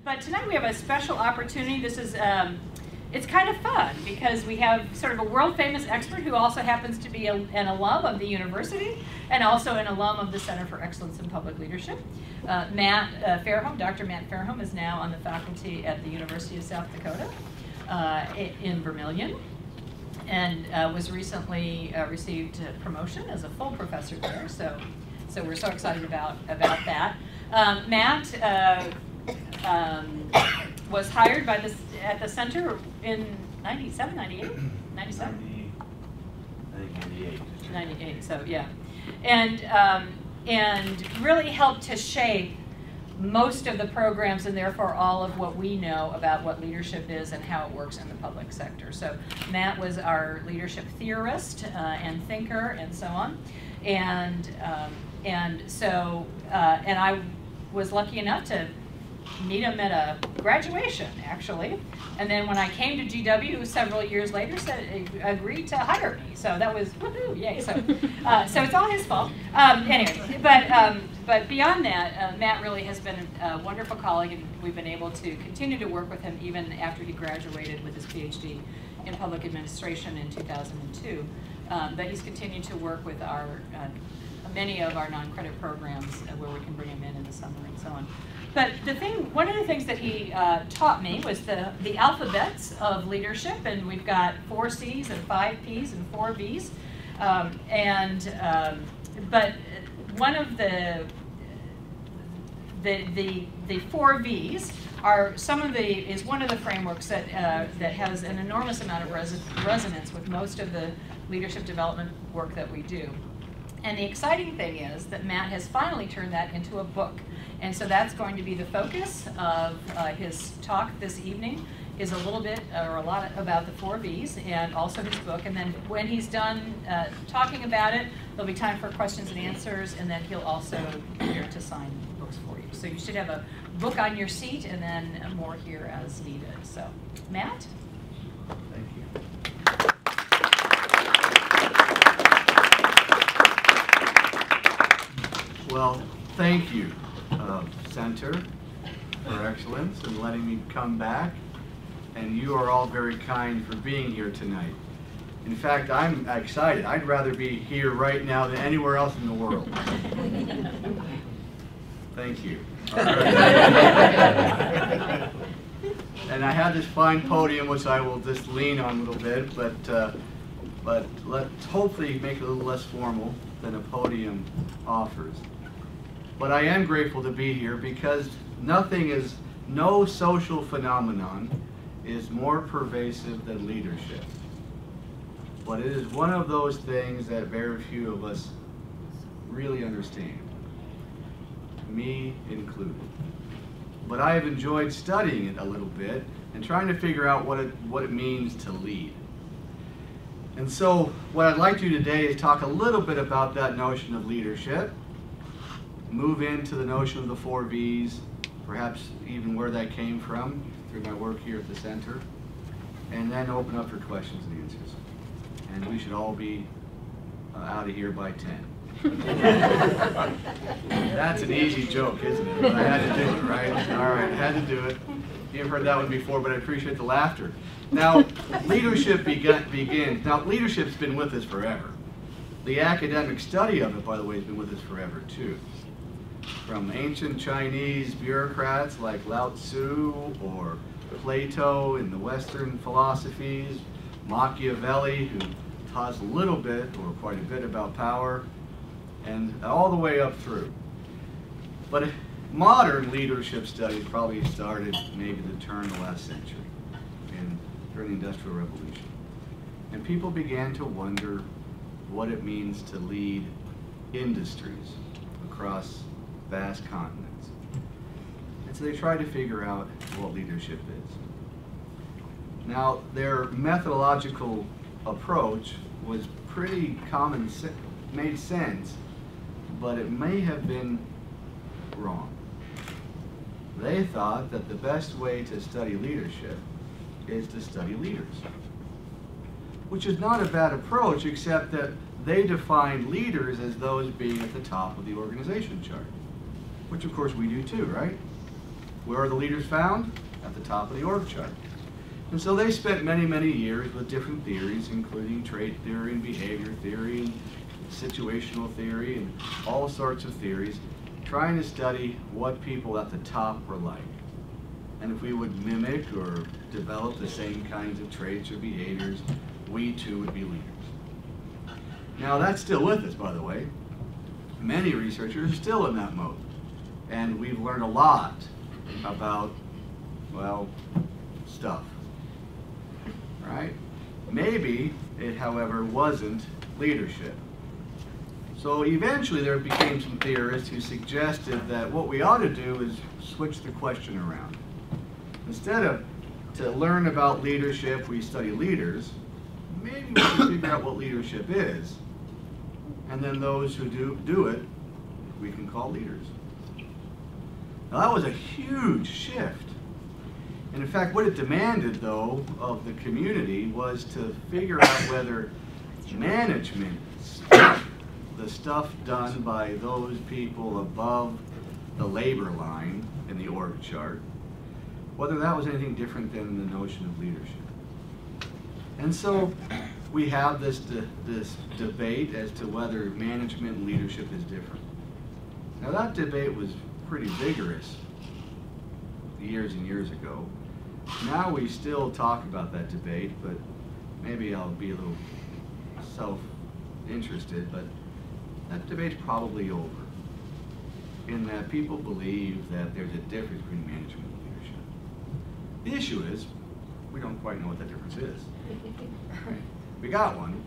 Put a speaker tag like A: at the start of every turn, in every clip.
A: But tonight we have a special opportunity. This is, it's kind of fun because we have sort of a world-famous expert who also happens to be an alum of the university and also an alum of the Center for Excellence in Public Leadership. Matt Fairholm, Dr. Matt Fairholm is now on the faculty at the University of South Dakota in Vermillion, and was recently received promotion as a full professor there. So we're so excited about that. Matt was hired by at the center in 97, 98? 97?
B: I think 98.
A: 98, so yeah. And really helped to shape most of the programs and therefore all of what we know about what leadership is and how it works in the public sector. So Matt was our leadership theorist and thinker and so on. And I was lucky enough to meet him at a graduation, actually. And then when I came to GW several years later, agreed to hire me. So that was woohoo, yay! So it's all his fault. Anyway, but beyond that, Matt really has been a wonderful colleague, and we've been able to continue to work with him even after he graduated with his PhD in public administration in 2002. But he's continued to work with our many of our non-credit programs where we can bring him in the summer and so on. But one of the things that he taught me was the alphabets of leadership, and we've got 4 C's and 5 P's and 4 V's. But one of the 4 V's is one of the frameworks that has an enormous amount of resonance with most of the leadership development work that we do. And the exciting thing is that Matt has finally turned that into a book. And so that's going to be the focus of his talk this evening, is a little bit or a lot about the 4 V's and also his book. And then when he's done talking about it, there'll be time for questions and answers, and then he'll also be here to sign books for you. So you should have a book on your seat and then more here as needed. So, Matt?
B: Thank you. Well, thank you, Center for Excellence, and letting me come back. And you are all very kind for being here tonight. In fact, I'm excited. I'd rather be here right now than anywhere else in the world. Thank you. All right. And I have this fine podium, which I will just lean on a little bit, but let's hopefully make it a little less formal than a podium offers. But I am grateful to be here because no social phenomenon is more pervasive than leadership. But it is one of those things that very few of us really understand, me included. But I have enjoyed studying it a little bit and trying to figure out what it means to lead. And so what I'd like to do today is talk a little bit about that notion of leadership, move into the notion of the 4 V's, perhaps even where that came from through my work here at the center, and then open up for questions and answers. And we should all be out of here by 10. That's an easy joke, isn't it? But I had to do it, right? All right, I had to do it. You've heard that one before, but I appreciate the laughter. Now, leadership begins. Now, leadership's been with us forever. The academic study of it, by the way, has been with us forever, too. From ancient Chinese bureaucrats like Lao Tzu or Plato in the Western philosophies, Machiavelli, who taught us a little bit or quite a bit about power, and all the way up through. But modern leadership studies probably started maybe the turn of the last century, during the Industrial Revolution. And people began to wonder what it means to lead industries across vast continents. And so they tried to figure out what leadership is. Now, their methodological approach was pretty common, made sense, but it may have been wrong. They thought that the best way to study leadership is to study leaders, which is not a bad approach, except that they defined leaders as those being at the top of the organization chart, which of course we do too, right? Where are the leaders found? At the top of the org chart. And so they spent many, many years with different theories, including trait theory and behavior theory and situational theory and all sorts of theories, trying to study what people at the top were like. And if we would mimic or develop the same kinds of traits or behaviors, we too would be leaders. Now that's still with us, by the way. Many researchers are still in that mode. And we've learned a lot about, well, stuff, right? Maybe it, however, wasn't leadership. So eventually there became some theorists who suggested that what we ought to do is switch the question around. Instead of to learn about leadership, we study leaders, maybe we should figure out what leadership is, and then those who do it, we can call leaders. Now that was a huge shift. And in fact, what it demanded, though, of the community was to figure out whether management, the stuff done by those people above the labor line in the org chart, whether that was anything different than the notion of leadership. And so we have this debate as to whether management and leadership is different. Now that debate was pretty vigorous years and years ago. Now we still talk about that debate, but maybe I'll be a little self-interested, but that debate's probably over, in that people believe that there's a difference between management and leadership. The issue is, we don't quite know what that difference is. Right? We got one.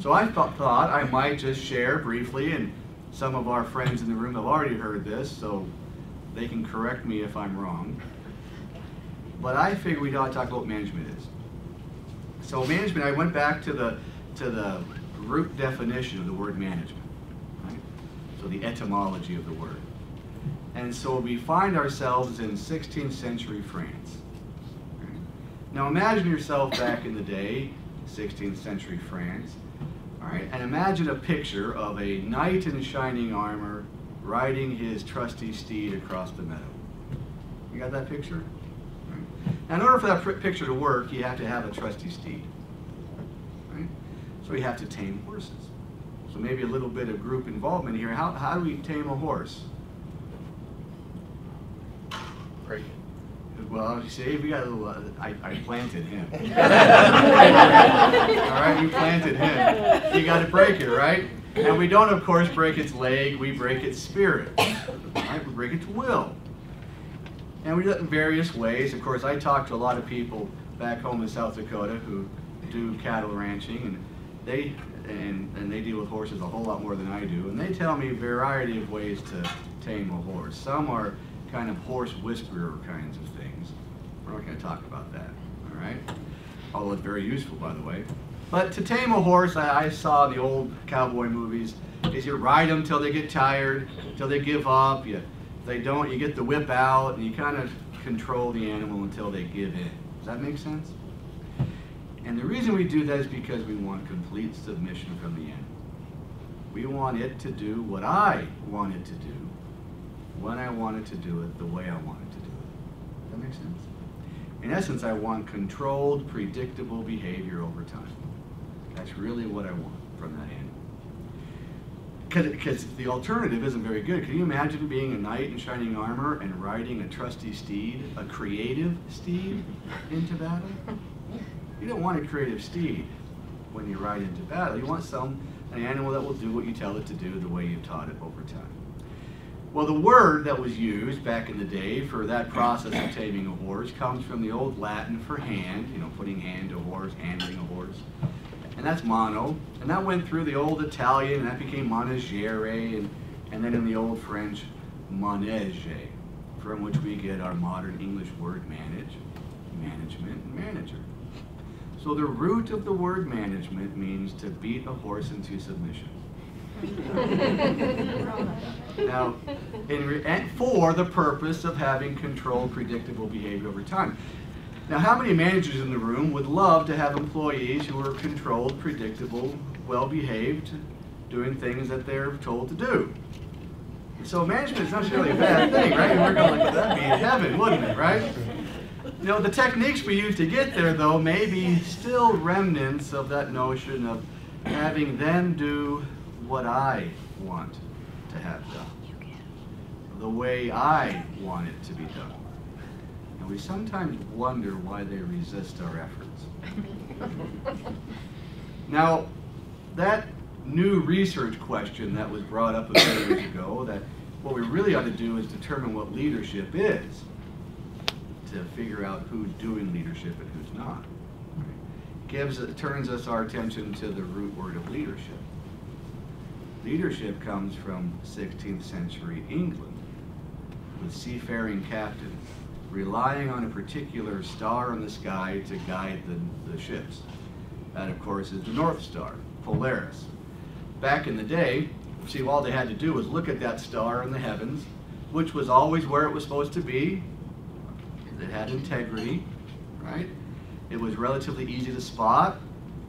B: So I thought I might just share briefly, and some of our friends in the room have already heard this, so they can correct me if I'm wrong. But I figured we ought to talk about what management is. So management, I went back to the root definition of the word management, right? So the etymology of the word. And so we find ourselves in 16th century France. Right? Now imagine yourself back in the day, 16th century France, all right? And imagine a picture of a knight in shining armor riding his trusty steed across the meadow. You got that picture? Now, in order for that picture to work, you have to have a trusty steed, right? So you have to tame horses. So maybe a little bit of group involvement here. How do we tame a horse?
C: Break it.
B: Well, you see, we got a little, I planted him. All right, we planted him. You got to break it, right? And we don't, of course, break its leg, we break its spirit, right? We break its will. And we do that in various ways. Of course, I talk to a lot of people back home in South Dakota who do cattle ranching, and they deal with horses a whole lot more than I do. And they tell me a variety of ways to tame a horse. Some are kind of horse whisperer kinds of things. We're not going to talk about that, all right? Although it's very useful, by the way. But to tame a horse, I saw the old cowboy movies, is you ride them till they get tired, till they give up. If they don't, you get the whip out, and you kind of control the animal until they give in. Does that make sense? And the reason we do that is because we want complete submission from the animal. We want it to do what I want it to do, when I want it to do it, the way I want it to do it. Does that make sense? In essence, I want controlled, predictable behavior over time. That's really what I want from that animal. Because the alternative isn't very good. Can you imagine being a knight in shining armor and riding a trusty steed, a creative steed, into battle? You don't want a creative steed when you ride into battle. You want an animal that will do what you tell it to do the way you've taught it over time. Well, the word that was used back in the day for that process of taming a horse comes from the old Latin for hand, putting hand to a horse, handling a horse. And that's mono, and that went through the old Italian, and that became manegere, and then in the old French, manege, from which we get our modern English word manage, management, and manager. So the root of the word management means to beat a horse into submission. Now, for the purpose of having controlled, predictable behavior over time. Now, how many managers in the room would love to have employees who are controlled, predictable, well-behaved, doing things that they're told to do? So management is not necessarily a bad thing, right? We're going like, that'd be heaven, wouldn't it, right? You know, the techniques we use to get there, though, may be still remnants of that notion of having them do what I want to have done, the way I want it to be done. And we sometimes wonder why they resist our efforts. Now, that new research question that was brought up a few years ago, that what we really ought to do is determine what leadership is, to figure out who's doing leadership and who's not. Turns us our attention to the root word of leadership. Leadership comes from 16th century England, with seafaring captains relying on a particular star in the sky to guide the ships. That, of course, is the North Star, Polaris. Back in the day, see, all they had to do was look at that star in the heavens, which was always where it was supposed to be. It had integrity, right? It was relatively easy to spot.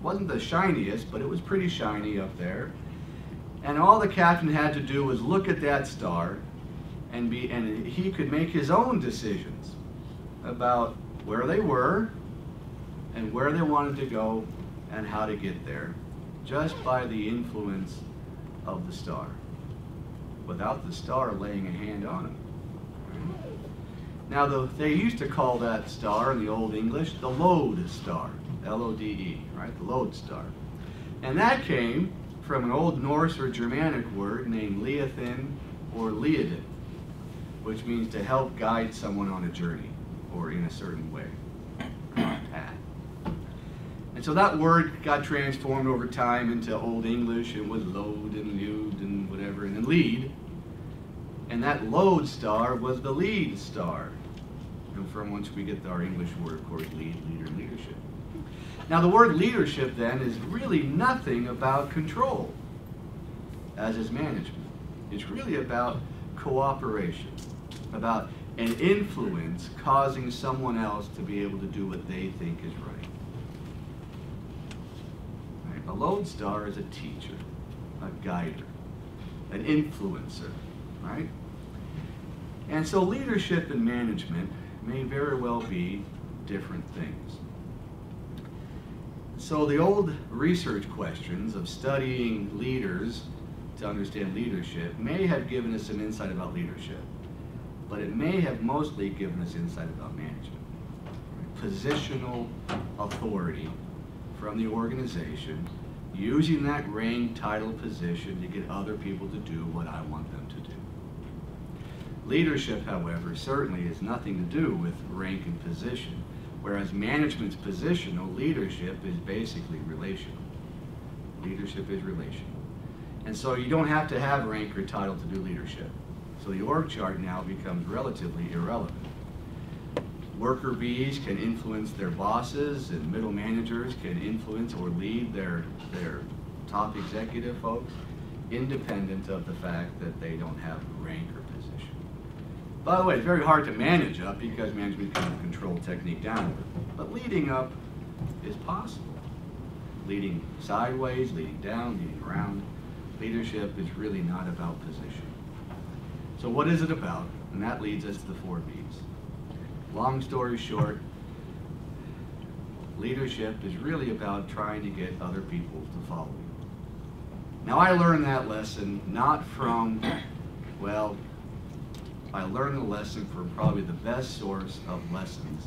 B: Wasn't the shiniest, but it was pretty shiny up there. And all the captain had to do was look at that star, and he could make his own decisions about where they were and where they wanted to go and how to get there, just by the influence of the star, without the star laying a hand on him. Now, they used to call that star in the Old English the lode star, L-O-D-E, right? The lode star. And that came from an Old Norse or Germanic word named Leithin or Leodin, which means to help guide someone on a journey or in a certain way, on a path. And so that word got transformed over time into Old English. It was lode and leud and whatever, and then lead. And that lode star was the lead star. And from which we get our English word, of course, lead, leader, leadership. Now the word leadership then is really nothing about control, as is management. It's really about cooperation, about an influence causing someone else to be able to do what they think is right. A lodestar is a teacher, a guider, an influencer, right? And so leadership and management may very well be different things. So the old research questions of studying leaders to understand leadership may have given us some insight about leadership, but it may have mostly given us insight about management. Positional authority from the organization, using that rank, title, position to get other people to do what I want them to do. Leadership, however, certainly has nothing to do with rank and position, whereas management's positional, leadership is basically relational. Leadership is relational. And so you don't have to have rank or title to do leadership. So the org chart now becomes relatively irrelevant. Worker bees can influence their bosses, and middle managers can influence or lead their top executive folks, independent of the fact that they don't have rank or position. By the way, it's very hard to manage up because management can control technique downward. But leading up is possible. Leading sideways, leading down, leading around. Leadership is really not about position. So what is it about? And that leads us to the 4 B's. Long story short, leadership is really about trying to get other people to follow you. Now I learned that lesson not from, well, I learned the lesson from probably the best source of lessons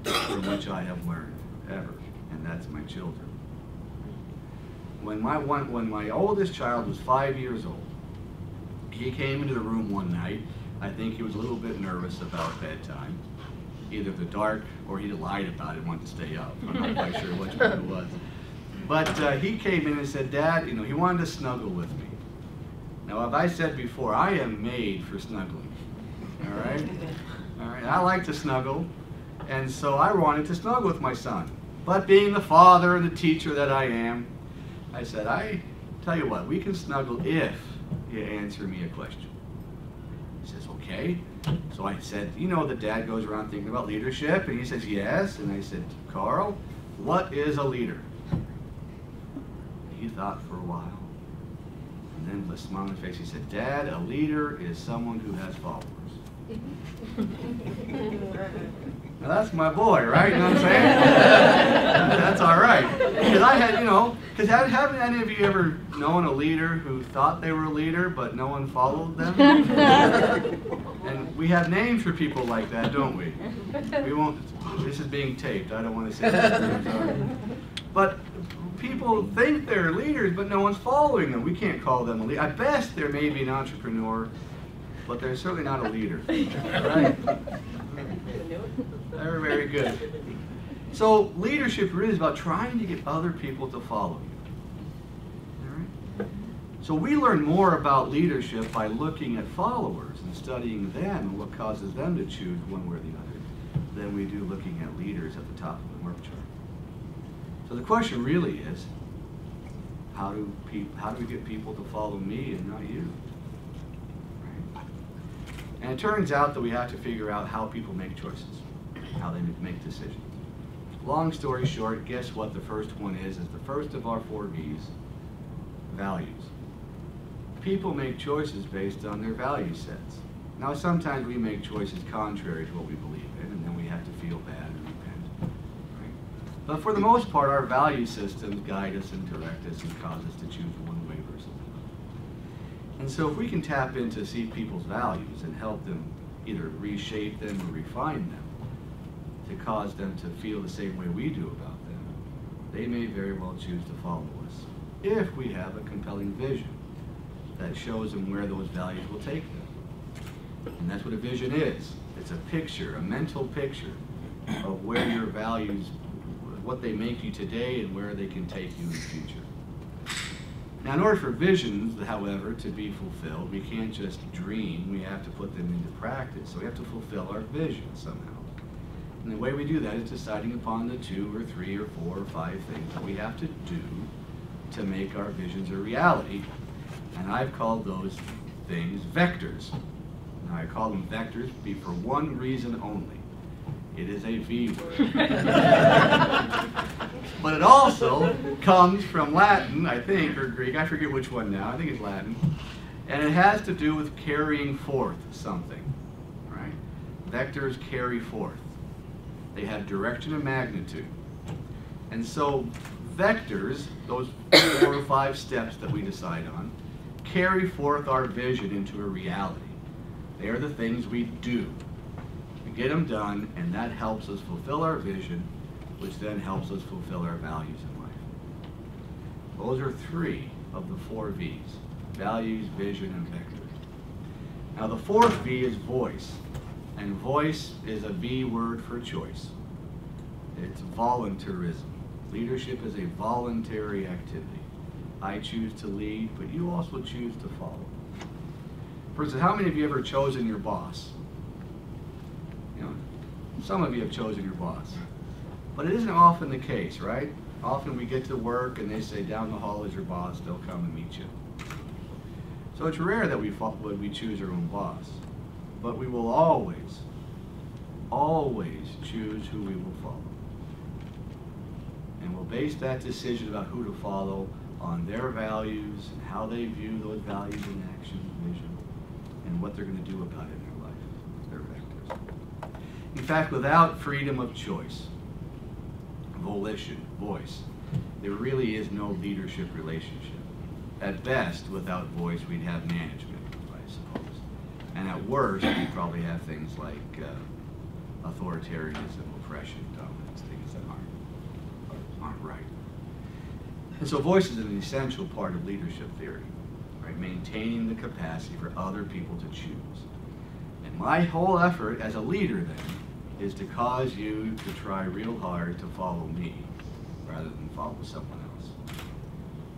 B: from which I have learned ever, and that's my children. When my oldest child was 5 years old, he came into the room one night. I think he was a little bit nervous about bedtime. Either the dark or he lied about it and wanted to stay up. I'm not quite sure which one it was. But he came in and said, Dad, you know, he wanted to snuggle with me. Now, as I said before, I am made for snuggling. All right? All right. I like to snuggle, and so I wanted to snuggle with my son. But being the father and the teacher that I am, I said, I tell you what, we can snuggle if you answer me a question. He says, okay. So I said, you know that Dad goes around thinking about leadership, and he says, yes. And I said, Carl, what is a leader? He thought for a while. And then with a smile on his face, he said, Dad, a leader is someone who has followers. Now that's my boy, right? You know what I'm saying? That's all right. Because I had, because haven't any of you ever known a leader who thought they were a leader, but no one followed them? And we have names for people like that, don't we? We won't, this is being taped, I don't want to say that. But people think they're leaders, but no one's following them. We can't call them a leader. At best, they're maybe an entrepreneur, but they're certainly not a leader, right? They're very good. So leadership really is about trying to get other people to follow you. All right? So we learn more about leadership by looking at followers and studying them and what causes them to choose one way or the other than we do looking at leaders at the top of the work chart. So the question really is, how do we get people to follow me and not you? Right? And it turns out that we have to figure out how people make choices, how they make decisions. Long story short, guess what the first one is the first of our 4 V's, values. People make choices based on their value sets. Now sometimes we make choices contrary to what we believe in, and then we have to feel bad and repent. Right? But for the most part, our value systems guide us and direct us and cause us to choose one way versus another. And so if we can tap in to see people's values and help them either reshape them or refine them, to cause them to feel the same way we do about them, they may very well choose to follow us if we have a compelling vision that shows them where those values will take them. And that's what a vision is. It's a picture, a mental picture of where your values, what they make you today and where they can take you in the future. Now in order for visions, however, to be fulfilled, we can't just dream, we have to put them into practice. So we have to fulfill our vision somehow. And the way we do that is deciding upon the 2 or 3 or 4 or 5 things that we have to do to make our visions a reality. And I've called those things vectors. Now I call them vectors for one reason only. It is a V word. But it also comes from Latin, I think, or Greek, I forget which one now, I think it's Latin. And it has to do with carrying forth something, right? Vectors carry forth. They have direction and magnitude. And so vectors, those 4 or 5 steps that we decide on, carry forth our vision into a reality. They are the things we do. We get them done, and that helps us fulfill our vision, which then helps us fulfill our values in life. Those are 3 of the 4 V's, values, vision, and vectors. Now the 4th V is voice. And voice is a V word for choice. It's voluntarism. Leadership is a voluntary activity. I choose to lead, but you also choose to follow. For instance, how many of you ever chosen your boss? Some of you have chosen your boss. But it isn't often the case, right? Often we get to work and they say, down the hall is your boss, they'll come and meet you. So it's rare that we choose our own boss. But we will always, always choose who we will follow. And we'll base that decision about who to follow on their values and how they view those values in action, vision, and what they're going to do about it in their life, their vectors. In fact, without freedom of choice, volition, voice, there really is no leadership relationship. At best, without voice, we'd have management, I suppose. And at worst, we probably have things like authoritarianism, oppression, dominance, things that aren't right. And so voice is an essential part of leadership theory, right? Maintaining the capacity for other people to choose. And my whole effort as a leader then is to cause you to try real hard to follow me rather than follow someone else.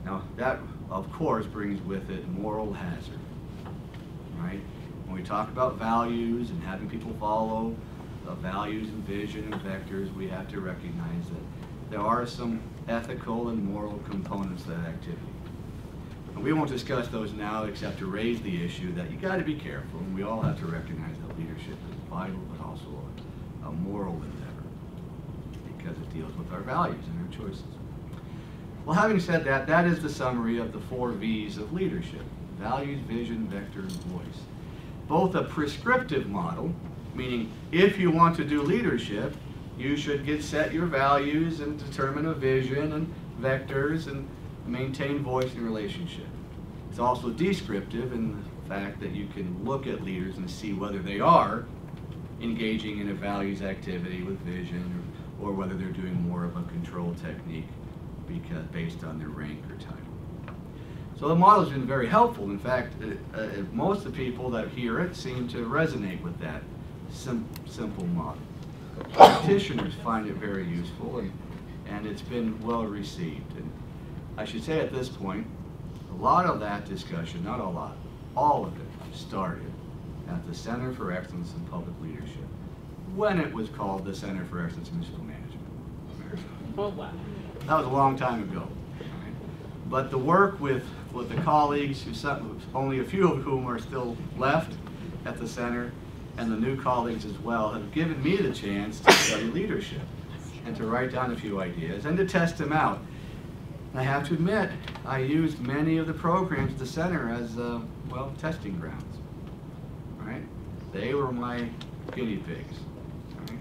B: Now that, of course, brings with it moral hazard, right? When we talk about values and having people follow the values and vision and vectors, we have to recognize that there are some ethical and moral components to that activity. And we won't discuss those now except to raise the issue that you got to be careful, and we all have to recognize that leadership is vital but also a moral endeavor because it deals with our values and our choices. Well, having said that, that is the summary of the 4 V's of leadership: values, vision, vector, and voice. Both a prescriptive model, meaning if you want to do leadership, you should set your values and determine a vision and vectors and maintain voice and relationship. It's also descriptive in the fact that you can look at leaders and see whether they are engaging in a values activity with vision, or whether they're doing more of a control technique based on their rank or title. So the model has been very helpful. In fact, most of the people that hear it seem to resonate with that simple model. Practitioners find it very useful, and it's been well received. And I should say at this point, a lot of that discussion, not a lot, all of it started at the Center for Excellence in Public Leadership, when it was called the Center for Excellence in Municipal Management.
C: Oh, wow.
B: That was a long time ago. But the work with the colleagues, only a few of whom are still left at the center, and the new colleagues as well, have given me the chance to study leadership and to write down a few ideas and to test them out. And I have to admit, I used many of the programs at the center as, well, testing grounds. Right? They were my guinea pigs. Right?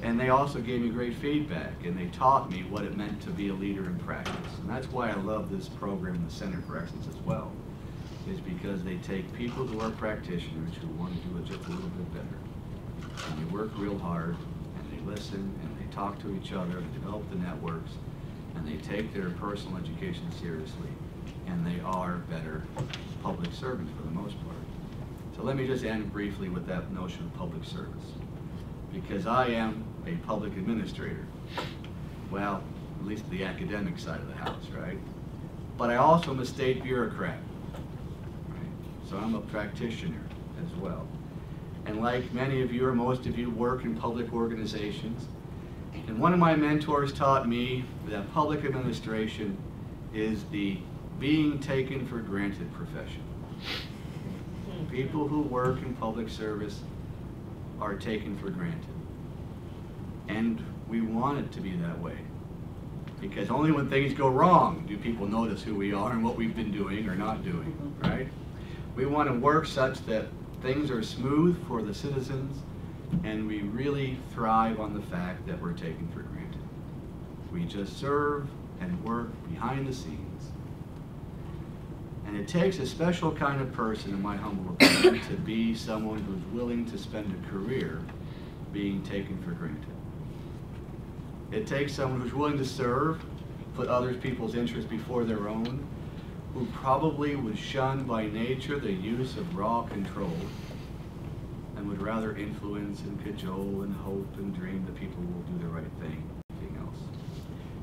B: And they also gave me great feedback, and they taught me what it meant to be a leader in practice. And that's why I love this program, the Center for Excellence, as well, is because they take people who are practitioners who want to do it just a little bit better. And they work real hard, and they listen, and they talk to each other, and develop the networks, and they take their personal education seriously, and they are better public servants for the most part. So let me just end briefly with that notion of public service, because I am a public administrator. Well, at least the academic side of the house, right? But I also am a state bureaucrat, right? So I'm a practitioner as well. And like many of you, or most of you, work in public organizations. And one of my mentors taught me that public administration is the being taken for granted profession. People who work in public service are taken for granted. And we want it to be that way. Because only when things go wrong do people notice who we are and what we've been doing or not doing, right? We want to work such that things are smooth for the citizens, and we really thrive on the fact that we're taken for granted. We just serve and work behind the scenes. And it takes a special kind of person, in my humble opinion, to be someone who's willing to spend a career being taken for granted. It takes someone who's willing to serve, put other people's interests before their own, who probably would shun by nature the use of raw control, and would rather influence and cajole and hope and dream that people will do the right thing, anything else.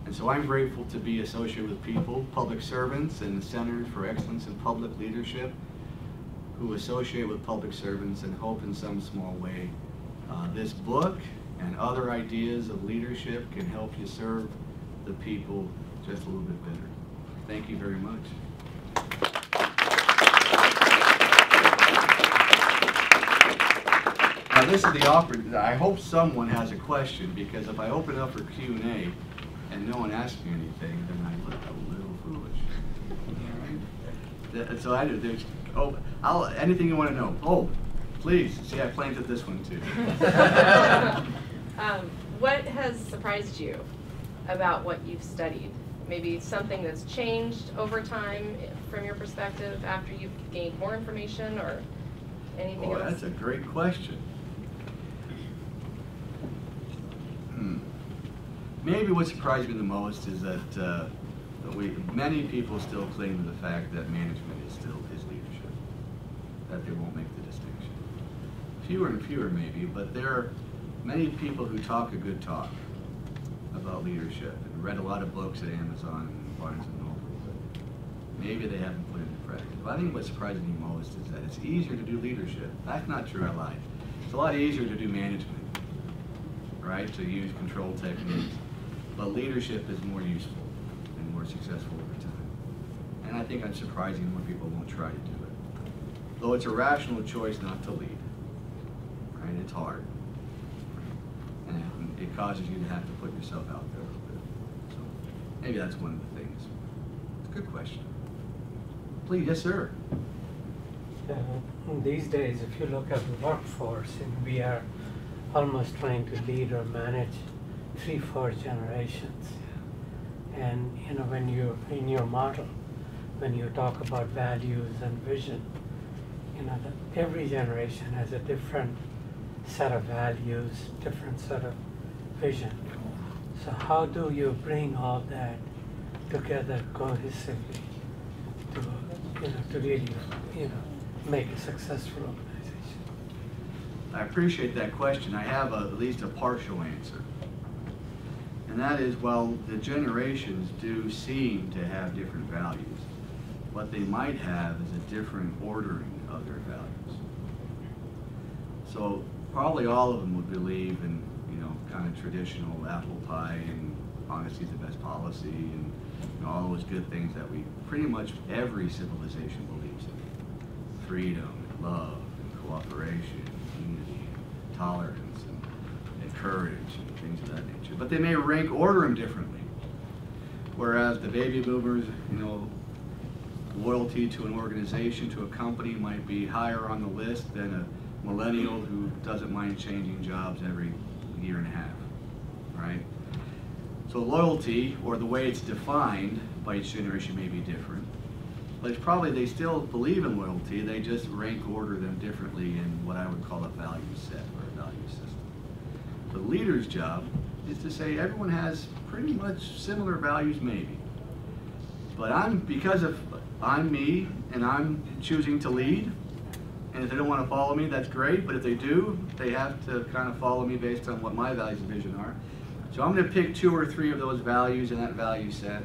B: And so I'm grateful to be associated with people, public servants, and the Centers for Excellence in Public Leadership, who associate with public servants and hope in some small way this book and other ideas of leadership can help you serve the people just a little bit better. Thank you very much. Now this is the awkward, I hope someone has a question, because if I open it up for Q&A and no one asks me anything, then I look a little foolish. All right? So I do, anything you want to know. Oh, please, see I planted this one too.
C: What has surprised you about what you've studied? Maybe something that's changed over time from your perspective after you've gained more information, or anything else?
B: That's a great question. Maybe what surprised me the most is that many people still cling to the fact that management is still leadership, that they won't make the distinction. Fewer and fewer maybe, but there are many people who talk a good talk about leadership and read a lot of books at Amazon and Barnes & Noble, but maybe they haven't put it into practice. But I think what surprises me most is that it's easier to do leadership. That's not true, I lied. It's a lot easier to do management, right, to use control techniques. But leadership is more useful and more successful over time. And I think it's surprising when people won't try to do it. Though it's a rational choice not to lead, right? It's hard. And it causes you to have to put yourself out there a little bit. So, maybe that's one of the things. It's a good question. Please, yes, sir.
D: These days, if you look at the workforce, and we are almost trying to lead or manage 3-4 generations. And you know, when you in your model, when you talk about values and vision, you know, that every generation has a different set of values, different set of vision. So how do you bring all that together cohesively to, you know, to really, you know, make a successful organization?
B: I appreciate that question. I have at least a partial answer. And that is, well, the generations do seem to have different values. What they might have is a different ordering of their values. So probably all of them would believe in, you know, kind of traditional apple pie and honesty is the best policy and, you know, all those good things that we pretty much every civilization believes in. Freedom, and love, and cooperation, and unity, and tolerance, and courage, and things of that nature. But they may order them differently. Whereas the baby boomers, you know, loyalty to an organization, to a company might be higher on the list than a millennial who doesn't mind changing jobs every year and a half, right? So loyalty, or the way it's defined by each generation, may be different. But it's probably, they still believe in loyalty, they just rank order them differently in what I would call a value set or a value system. The leader's job is to say everyone has pretty much similar values maybe. But because I'm me and I'm choosing to lead, and if they don't want to follow me, that's great, but if they do, they have to kind of follow me based on what my values and vision are. So I'm going to pick 2 or 3 of those values in that value set,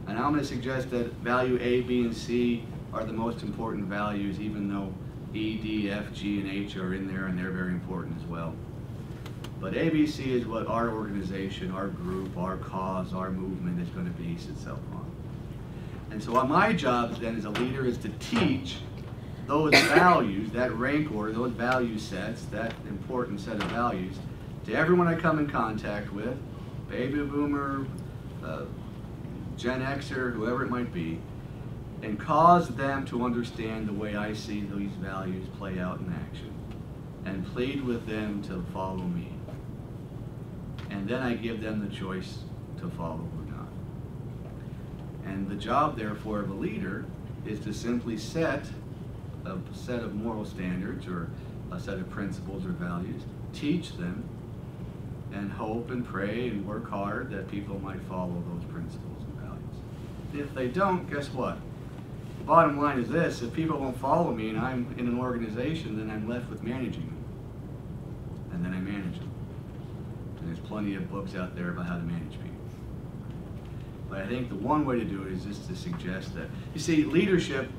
B: and I'm going to suggest that value A, B, and C are the most important values, even though E, D, F, G, and H are in there, and they're very important as well. But A, B, C is what our organization, our group, our cause, our movement is going to base itself on. And so my job then as a leader is to teach those values, that rank order, those value sets, that important set of values, to everyone I come in contact with, baby boomer, Gen Xer, whoever it might be, and cause them to understand the way I see these values play out in action, and plead with them to follow me. And then I give them the choice to follow or not. And the job, therefore, of a leader is to simply set a set of moral standards or a set of principles or values, teach them, and hope and pray and work hard that people might follow those principles and values. If they don't, guess what? The bottom line is this: if people won't follow me and I'm in an organization, then I'm left with managing them. And then I manage them. And there's plenty of books out there about how to manage people. But I think the one way to do it is just to suggest that, you see, leadership,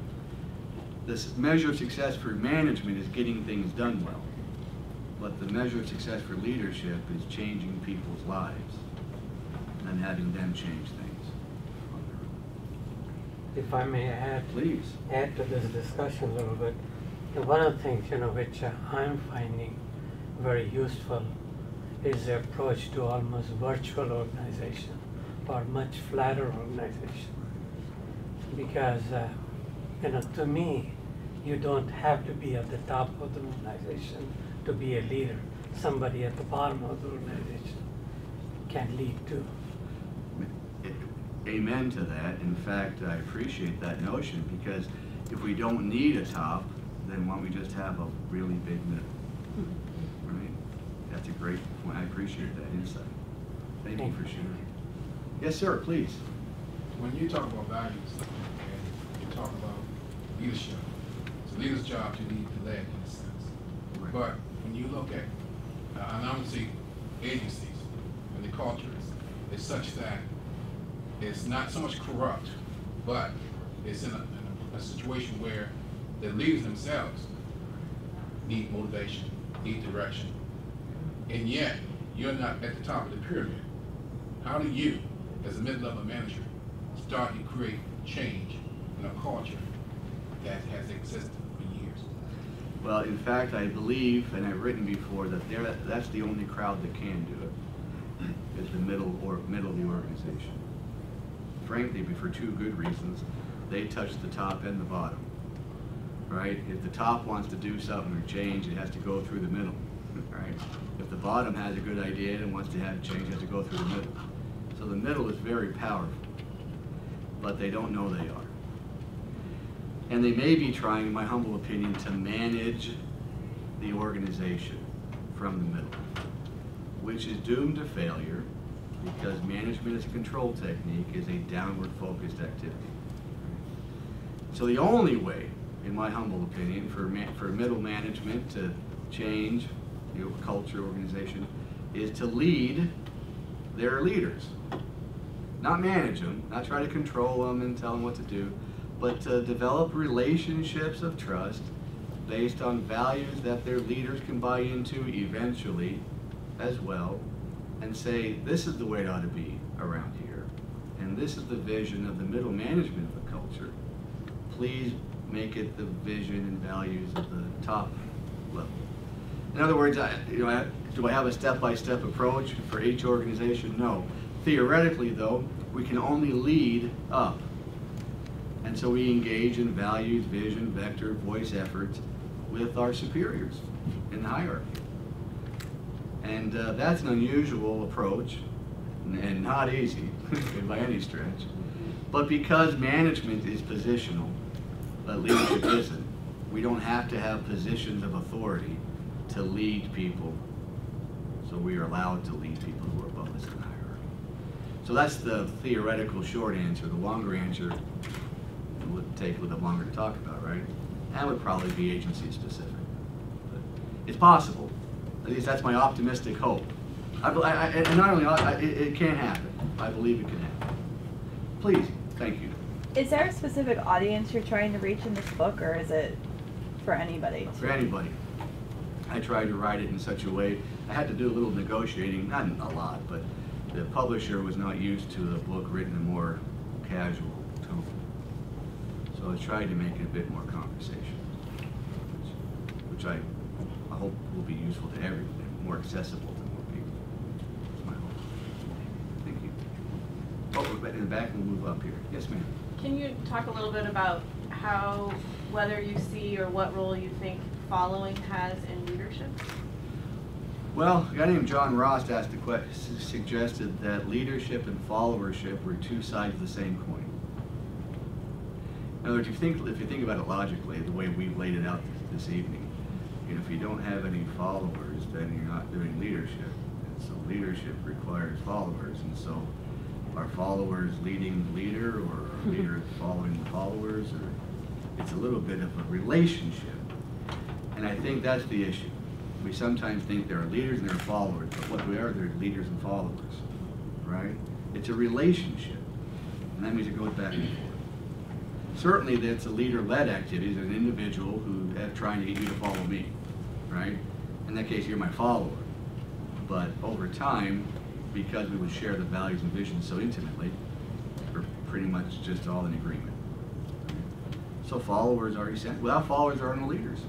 B: this measure of success for management is getting things done well. But the measure of success for leadership is changing people's lives and having them change things on their own.
D: If I may add,
B: Please.
D: Add to this discussion a little bit. And one of the things, you know, which I'm finding very useful is the approach to almost virtual organization or much flatter organization. Because, you know, to me, you don't have to be at the top of the organization to be a leader. Somebody at the bottom of the organization can lead too.
B: Amen to that. In fact, I appreciate that notion, because if we don't need a top, then why don't we just have a really big middle? Right? That's a great point. I appreciate that insight. Thank you for sharing. Yes, sir, please.
E: When you talk about values and you talk about leadership, it's a leader's job to lead the leg in a sense.
B: Right.
E: But when you look at, and I would say agencies and the culture is such that it's not so much corrupt, but it's in a situation where the leaders themselves need motivation, need direction. And yet, you're not at the top of the pyramid. How do you, as a mid-level manager, start to create change in a culture that has existed for years?
B: Well, in fact, I believe, and I've written before, that that's the only crowd that can do it, is the middle of the organization. frankly, for two good reasons. They touch the top and the bottom, right? If the top wants to do something or change, it has to go through the middle, right? If the bottom has a good idea and wants to have change, it has to go through the middle. So the middle is very powerful, but they don't know they are. And they may be trying, in my humble opinion, to manage the organization from the middle, which is doomed to failure because management as a control technique is a downward focused activity. So the only way, in my humble opinion, for middle management to change the culture organization is to lead their leaders. Not manage them, not try to control them and tell them what to do, but to develop relationships of trust based on values that their leaders can buy into eventually as well, and say, this is the way it ought to be around here, and this is the vision of the middle management of the culture. Please make it the vision and values of the top level. In other words, do I have a step-by-step approach for each organization? No. Theoretically, though, we can only lead up. And so we engage in values, vision, vector, voice efforts with our superiors in the hierarchy. And that's an unusual approach and not easy by any stretch. But because management is positional, but leadership isn't, we don't have to have positions of authority to lead people. So we are allowed to lead people who are above us in the hierarchy. So that's the theoretical short answer. The longer answer would take a little bit longer to talk about, right? That would probably be agency specific. But it's possible. At least that's my optimistic hope. And not only, it can happen. I believe it can happen. Please, thank you.
F: Is there a specific audience you're trying to reach in this book, or is it for anybody?
B: For anybody. I tried to write it in such a way, I had to do a little negotiating, not a lot, but the publisher was not used to the book written in a more casual tone. So I tried to make it a bit more conversational, which I hope will be useful to everyone, more accessible to more people. That's my hope. Thank you. Oh, in the back, we'll move up here. Yes, ma'am.
G: Can you talk a little bit about how, whether you see or what role you think following has in leadership?
B: Well, a guy named John Ross asked suggested that leadership and followership were two sides of the same coin. In other words, if you think about it logically, the way we've laid it out this evening, if you don't have any followers, then you're not doing leadership. And so leadership requires followers, and so are followers leading the leader, or are leaders following the followers, or it's a little bit of a relationship. And I think that's the issue. We sometimes think there are leaders and there are followers, but what we are, they're leaders and followers, right? It's a relationship, and that means it goes back and forth. Certainly that's a leader-led activity, an individual who is trying to get you to follow me, right? In that case, you're my follower. But over time, because we would share the values and visions so intimately, we're pretty much just all in agreement. So followers are essential. Without followers, there are no leaders,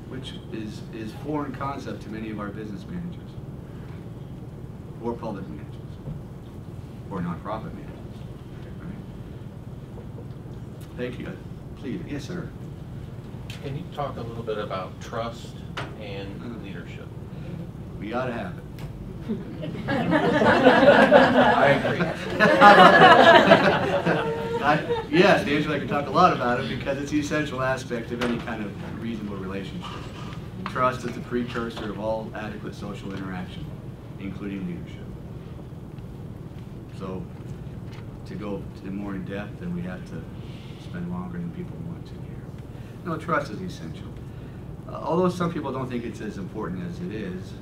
B: which is foreign concept to many of our business managers, or public managers, or nonprofit managers. Thank you. Please. Yes, sir.
H: Can you talk a little bit about trust and leadership?
B: We ought to have it.
H: I agree.
B: Yes, Angela, I can talk a lot about it because it's the essential aspect of any kind of reasonable relationship. Trust is the precursor of all adequate social interaction, including leadership. So, to go more in depth, then we have to spend longer than people want to here. No, trust is essential. Although some people don't think it's as important as it is,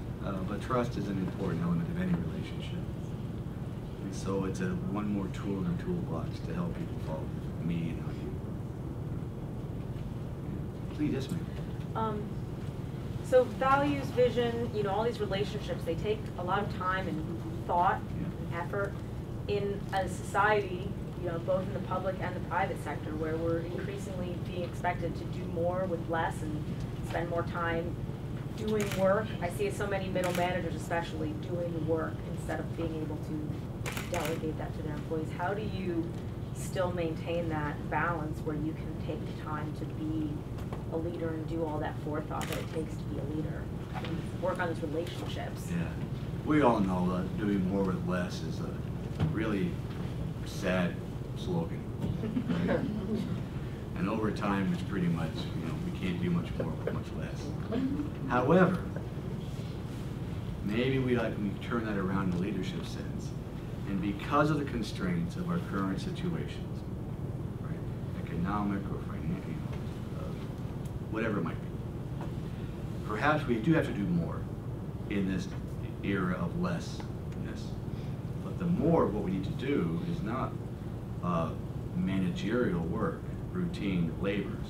B: but trust is an important element of any relationship. And so it's one more tool in our toolbox to help people follow me and you. Please, yes, ma'am.
G: So values, vision, all these relationships, they take a lot of time and thought and effort in a society, both in the public and the private sector, where we're increasingly being expected to do more with less and spend more time doing work. I see so many middle managers especially doing the work instead of being able to delegate that to their employees. How do you still maintain that balance where you can take the time to be a leader and do all that forethought that it takes to be a leader and work on those relationships?
B: Yeah, we all know that doing more with less is a really sad slogan. Right? And over time, it's pretty much, we can't do much more with much less. However, maybe we turn that around in the leadership sense. And because of the constraints of our current situations, right, economic or financial, whatever it might be, perhaps we do have to do more in this era of lessness. But the more, what we need to do is not managerial work, routine labors,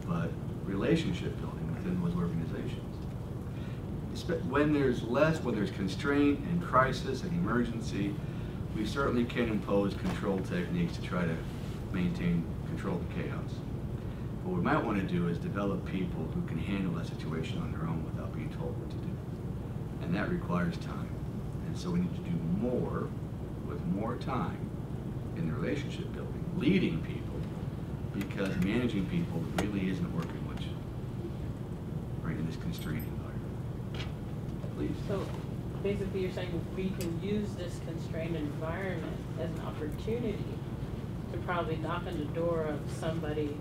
B: but relationship building within those organizations. When there's less, when there's constraint and crisis and emergency, we certainly can impose control techniques to try to maintain control of the chaos. What we might want to do is develop people who can handle that situation on their own without being told what to do. And that requires time. And so we need to do more with more time in the relationship building, leading people, because managing people really isn't working much, right, in this constrained environment. Please.
I: So basically you're saying we can use this constrained environment as an opportunity to probably knock on the door of somebody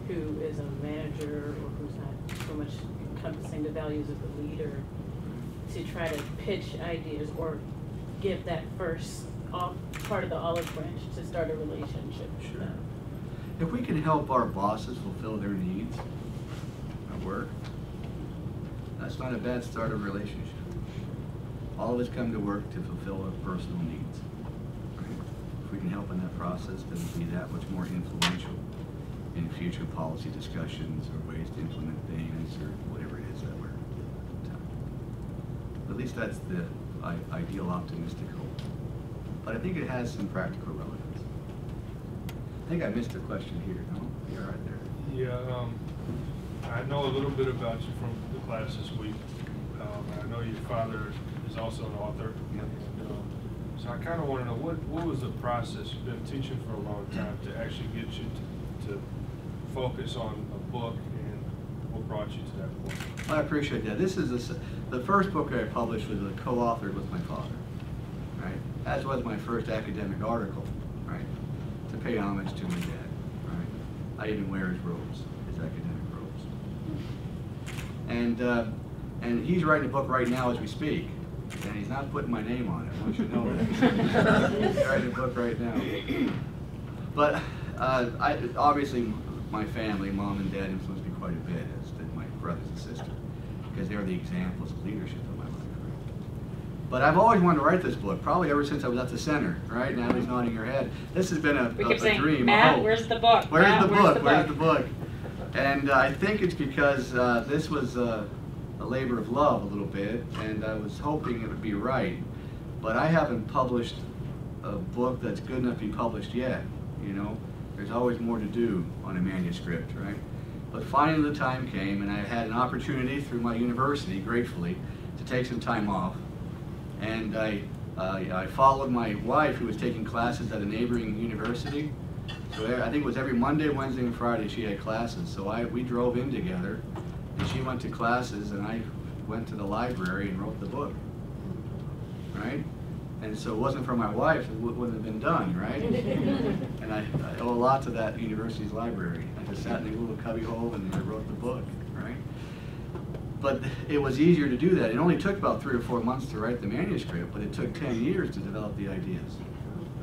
I: who is a manager or who's not so much encompassing the values of the leader, to try to pitch ideas or give that first part of the olive branch to start a relationship.
B: Sure. If we can help our bosses fulfill their needs at work, that's not a bad start of a relationship. All of us come to work to fulfill our personal needs. Right? If we can help in that process, then we'll be that much more influential in future policy discussions or ways to implement things or whatever it is that we're doing. At least that's the ideal optimistic hope. But I think it has some practical relevance. I think I missed a question here, no? You're right there.
J: Yeah, I know a little bit about you from the class this week. I know your father is also an author.
B: Yep.
J: And, so I kind of want to know, what was the process? You've been teaching for a long time to actually get you to focus on a book, and what brought you to that point?
B: Well, I appreciate that. This is the first book I published was co-authored with my father, right? As was my first academic article, right? To pay homage to my dad, right? I even wear his robes, his academic robes. And he's writing a book right now as we speak, and he's not putting my name on it. I want you to know that. He's writing a book right now. But obviously, my family, mom and dad, influenced me quite a bit, as did my brothers and sisters, because they're the examples of leadership in my life. But I've always wanted to write this book, probably ever since I was at the center, right? Natalie's nodding her head. This has been a dream.
A: Matt, where's the book?
B: Where's the book? Where's the book? And I think it's because this was a labor of love a little bit, and I was hoping it would be right. But I haven't published a book that's good enough to be published yet, you know? There's always more to do on a manuscript, right? But finally the time came, and I had an opportunity through my university, gratefully, to take some time off. And I followed my wife, who was taking classes at a neighboring university. So I think it was every Monday, Wednesday, and Friday she had classes. So we drove in together, and she went to classes, and I went to the library and wrote the book, right? And so it wasn't for my wife, it wouldn't have been done, right? And I owe a lot to that university's library. I just sat in a little cubbyhole and I wrote the book, right? But it was easier to do that. It only took about 3 or 4 months to write the manuscript, but it took 10 years to develop the ideas,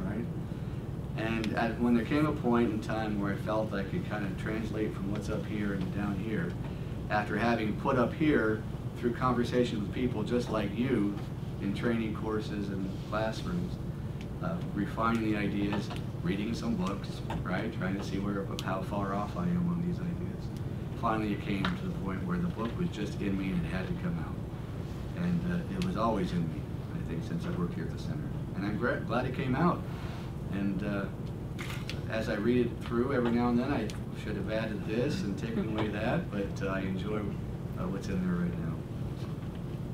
B: right? And when there came a point in time where I felt I could kind of translate from what's up here and down here, after having put up here through conversations with people just like you, in training courses and classrooms, refining the ideas, reading some books, right? Trying to see how far off I am on these ideas. Finally, it came to the point where the book was just in me and it had to come out. And it was always in me, I think, since I worked here at the center. And I'm glad it came out. And as I read it through every now and then, I should have added this and taken away that, but I enjoy what's in there right now.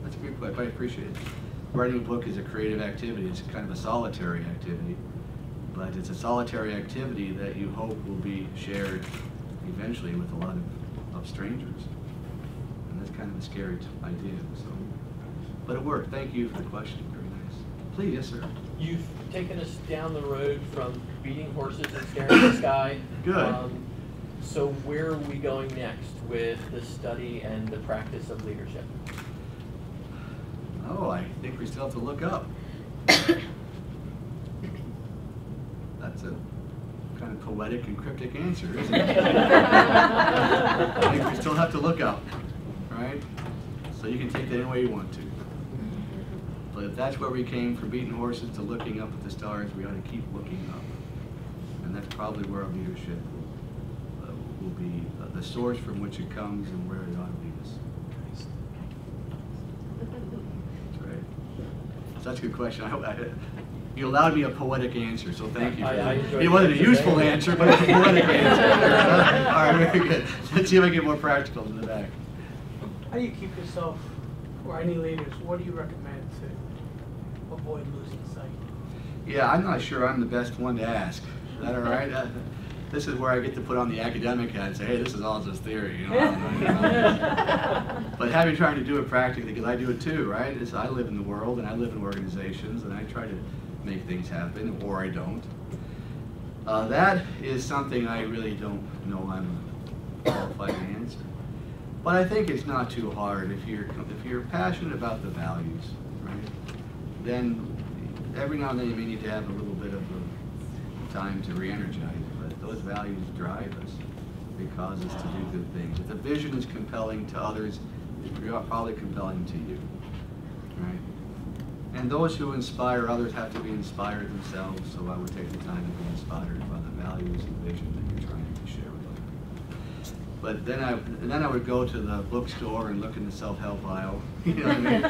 B: That's a good question. I appreciate it. writing a book is a creative activity. It's kind of a solitary activity, but it's a solitary activity that you hope will be shared eventually with a lot of strangers. And that's kind of a scary idea. So, but it worked. Thank you for the question. Very nice. Please, yes, sir.
K: You've taken us down the road from beating horses and staring at the sky.
B: Good.
K: So where are we going next with the study and the practice of leadership?
B: Oh, I think we still have to look up. That's a kind of poetic and cryptic answer, isn't it? I think we still have to look up, right? So you can take that any way you want to. But if that's where we came from beating horses to looking up at the stars, we ought to keep looking up. And that's probably where our leadership will be the source from which it comes and where it ought to lead us. That's right. So that's a good question. You allowed me a poetic answer, so thank you for that. It wasn't a useful answer, but it's a poetic answer. All right, very good. Let's see if I can get more practical in the back.
L: How do you keep yourself, or any leaders, what do you recommend to avoid losing sight?
B: Yeah, I'm not sure I'm the best one to ask. Is that all right? This is where I get to put on the academic hat and say, hey, this is all just theory, you know. But having tried to do it practically, because I do it too, right? I live in the world and I live in organizations and I try to make things happen, or I don't. That is something I really don't know I'm qualified to answer. But I think it's not too hard if you're passionate about the values, right? Then every now and then you may need to have a little bit of time to re-energize, but those values drive us. They cause us to do good things. If the vision is compelling to others, it's probably compelling to you, right? And those who inspire others have to be inspired themselves, so I would take the time to be inspired by the values and vision that you're trying to share with others. But then I would go to the bookstore and look in the self-help aisle, you know what I mean?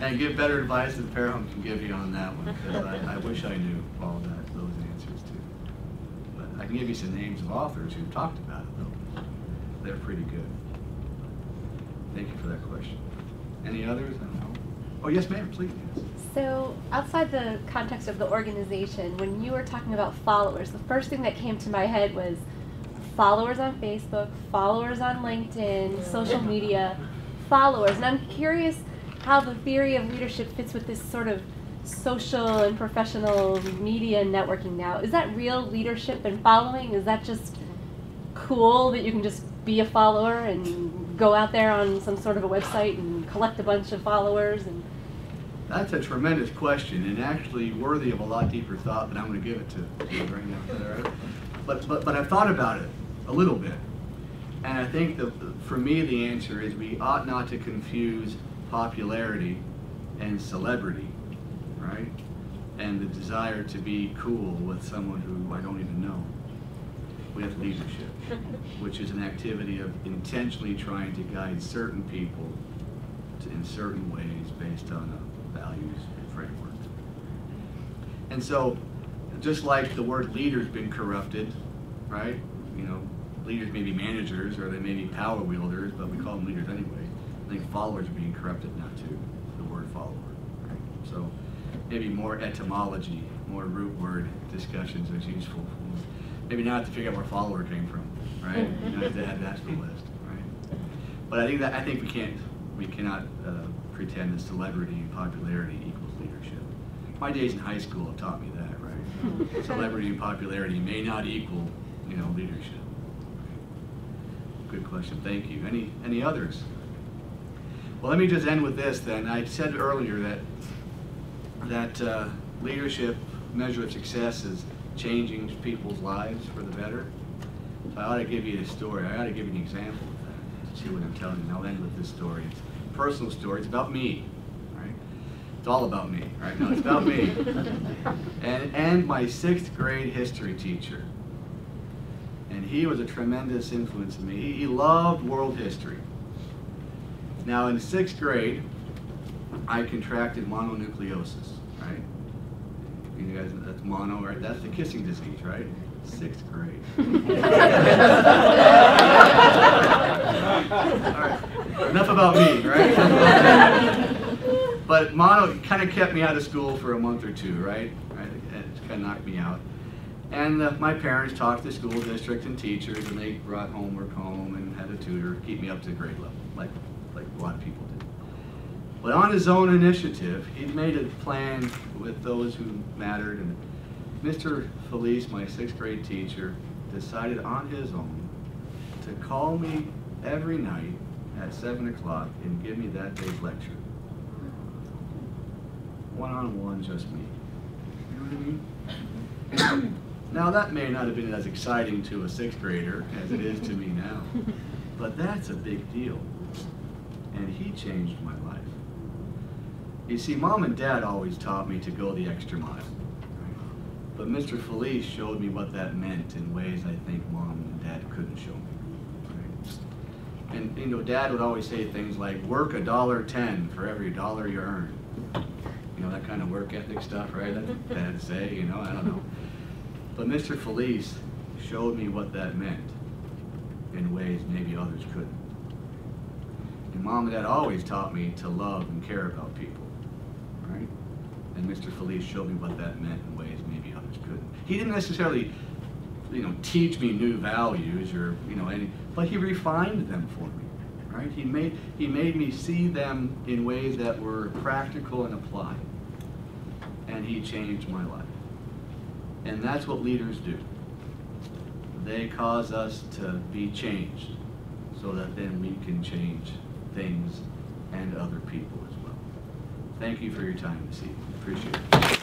B: And give better advice than Parham can give you on that one, because I wish I knew all those answers too. But I can give you some names of authors who've talked about it, though. They're pretty good. Thank you for that question. Any others? I don't know. Oh, yes, ma'am, please.
M: So, outside the context of the organization, when you were talking about followers, the first thing that came to my head was followers on Facebook, followers on LinkedIn, social media, followers. And I'm curious how the theory of leadership fits with this sort of social and professional media networking now. Is that real leadership and following? Is that just cool that you can just be a follower and go out there on some sort of a website and collect a bunch of followers? And
B: that's a tremendous question, and actually worthy of a lot deeper thought than I'm going to give it to you right now. But I've thought about it a little bit, and I think for me the answer is we ought not to confuse popularity and celebrity, right? And the desire to be cool with someone who I don't even know. With leadership, which is an activity of intentionally trying to guide certain people in certain ways based on a values framework. And so, just like the word leader's been corrupted, right? You know, leaders may be managers or they may be power wielders, but we call them leaders anyway. I think followers are being corrupted now too, the word follower. Right? So maybe more etymology, more root word discussions is useful. Maybe not to figure out where follower came from, right? You don't have to add that to the list, right? But I think we cannot pretend that celebrity and popularity equals leadership. My days in high school have taught me that, right? Celebrity and popularity may not equal, you know, leadership. Good question. Thank you. Any others? Well, let me just end with this then. I said earlier that leadership measure of success is changing people's lives for the better. So I ought to give you a story. I ought to give you an example of that to see what I'm telling you. And I'll end with this story. It's a personal story. It's about me, right? It's all about me, right? No, it's about me. And my 6th grade history teacher. And he was a tremendous influence on me. He loved world history. Now in 6th grade, I contracted mononucleosis, right? You guys, that's mono, right? That's the kissing disease, right? 6th grade. All right. Enough about me, right? But mono kind of kept me out of school for a month or two, right? It kind of knocked me out. And my parents talked to school district and teachers, and they brought homework home and had a tutor keep me up to grade level, like a lot of people did. But on his own initiative, he made a plan with those who mattered, and Mr. Felice, my 6th grade teacher, decided on his own to call me every night at 7 o'clock and give me that day's lecture. One-on-one, just me. You know what I mean? Now that may not have been as exciting to a 6th grader as it is to me now, but that's a big deal. And he changed my life. You see, Mom and Dad always taught me to go the extra mile. But Mr. Felice showed me what that meant in ways I think Mom and Dad couldn't show me. Right? And you know, Dad would always say things like, work $1.10 for every dollar you earn. You know, that kind of work ethic stuff, right? That Dad'd say, you know, I don't know. But Mr. Felice showed me what that meant in ways maybe others couldn't. And Mom and Dad always taught me to love and care about people, right? And Mr. Felice showed me what that meant in ways maybe others couldn't. He didn't necessarily, you know, teach me new values or, you know, but he refined them for me, right? He made me see them in ways that were practical and applied. And he changed my life. And that's what leaders do. They cause us to be changed so that then we can change things and other people as well. Thank you for your time this evening. Appreciate it.